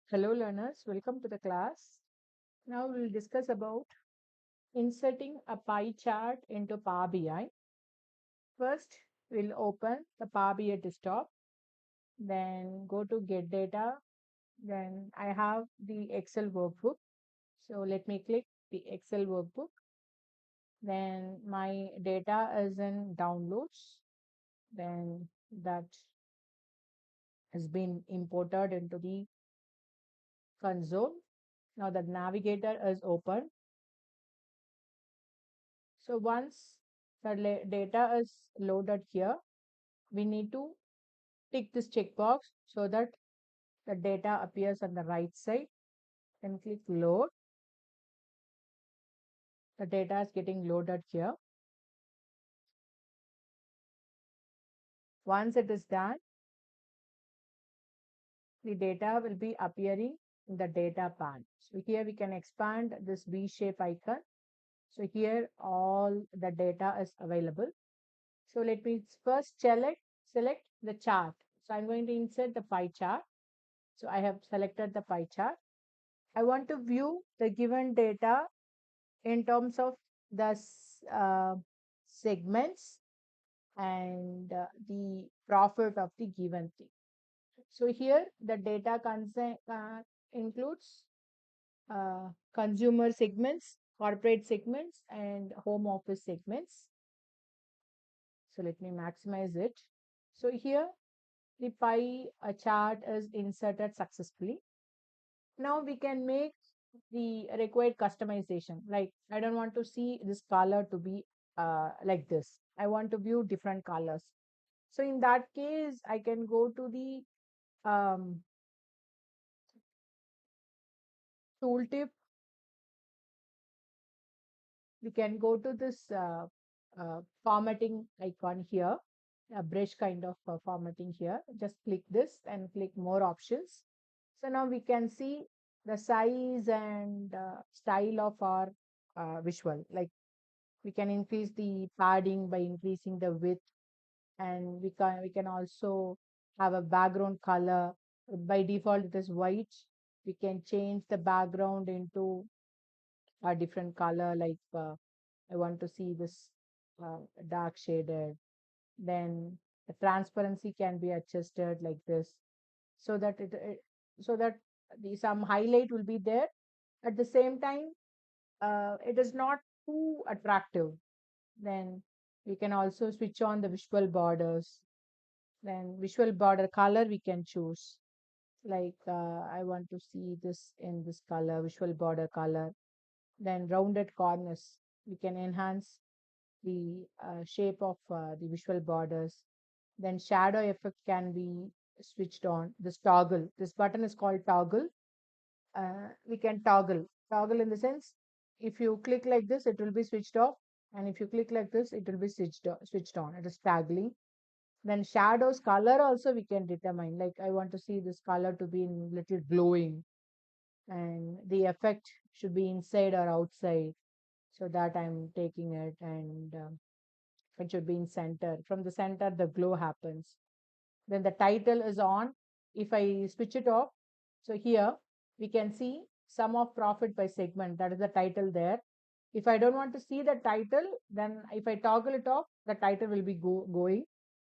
Hello learners, welcome to the class. Now we'll discuss about inserting a pie chart into Power BI. First, we'll open the Power BI desktop, then go to get data, then I have the Excel workbook. So let me click the Excel workbook. Then my data is in downloads. Then that has been imported into the console. Now the navigator is open. So once the data is loaded here, we need to tick this checkbox so that the data appears on the right side. Then click load. The data is getting loaded here. Once it is done, the data will be appearing in the data pane. So here we can expand this V-shape icon. So here all the data is available. So let me first select the chart. So I'm going to insert the pie chart. So I have selected the pie chart. I want to view the given data in terms of the segments and the profit of the given thing. So here the data includes consumer segments, corporate segments, and home office segments. So let me maximize it. So here the pie chart is inserted successfully. Now we can make the required customization. Like I don't want to see this color to be like this. I want to view different colors. So in that case, I can go to the tooltip. We can go to this formatting icon here, a brush kind of formatting here. Just click this and click more options. So now we can see the size and style of our visual. Like we can increase the padding by increasing the width, and we can also have a background color. By default it is white. We can change the background into a different color, like I want to see this dark shaded. Then the transparency can be adjusted like this, so that so that the some highlight will be there. At the same time, it is not too attractive. Then we can also switch on the visual borders. Then visual border color we can choose. Like I want to see this in this color, visual border color. Then rounded corners. We can enhance the shape of the visual borders. Then shadow effect can be switched on. This toggle. This button is called toggle. We can toggle in the sense, if you click like this it will be switched off, and if you click like this it will be switched on. It is toggling. Then shadows color also we can determine, like I want to see this color to be in little glowing, and the effect should be inside or outside, so that I'm taking it, and it should be in center. From the center the glow happens. Then the title is on. If I switch it off, so here we can see sum of profit by segment. That is the title there. If I don't want to see the title, then if I toggle it off, the title will be going.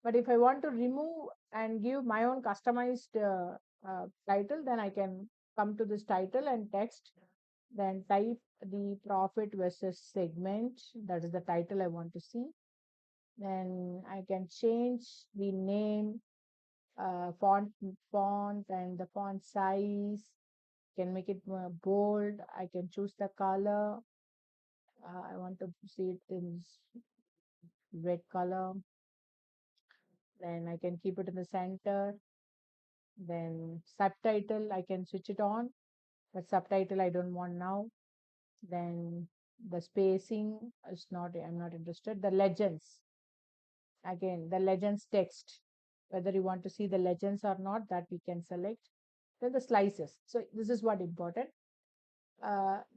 But if I want to remove and give my own customized title, then I can come to this title and text, then type the profit versus segment. That is the title I want to see. Then I can change the name, font and the font size. Can make it more bold. I can choose the color. I want to see it in red color. Then I can keep it in the center. Then subtitle, I can switch it on, but subtitle I don't want now. Then the spacing is not, I'm not interested. The legends, again, the legends text, whether you want to see the legends or not, that we can select. Then the slices. So this is what important.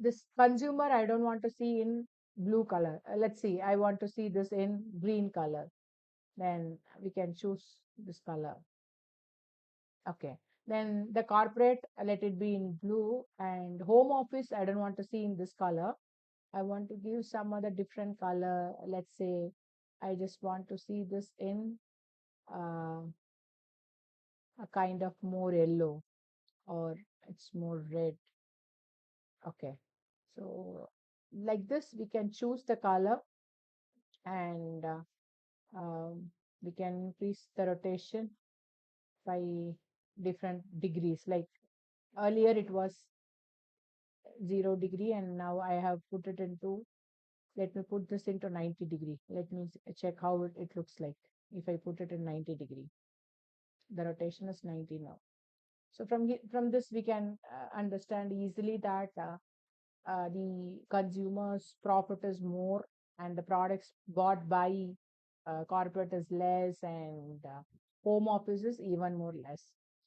This consumer, I don't want to see in blue color. Let's see, I want to see this in green color. then we can choose this color. Okay. Then the corporate, let it be in blue, and home office, I don't want to see in this color. I want to give some other different color. Let's say I just want to see this in uh, a kind of more yellow, or it's more red. Okay. So like this, we can choose the color, and um, we can increase the rotation by different degrees. Like earlier it was 0 degree, and now I have put it into, let me put this into 90 degree. Let me check how it looks like if I put it in 90 degree. The rotation is 90 now. So from this we can understand easily that the consumer's profit is more, and the products bought by corporate is less, and home office is even more less.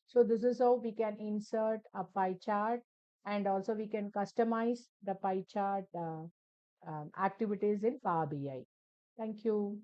So this is how we can insert a pie chart, and also we can customize the pie chart activities in Power BI. Thank you.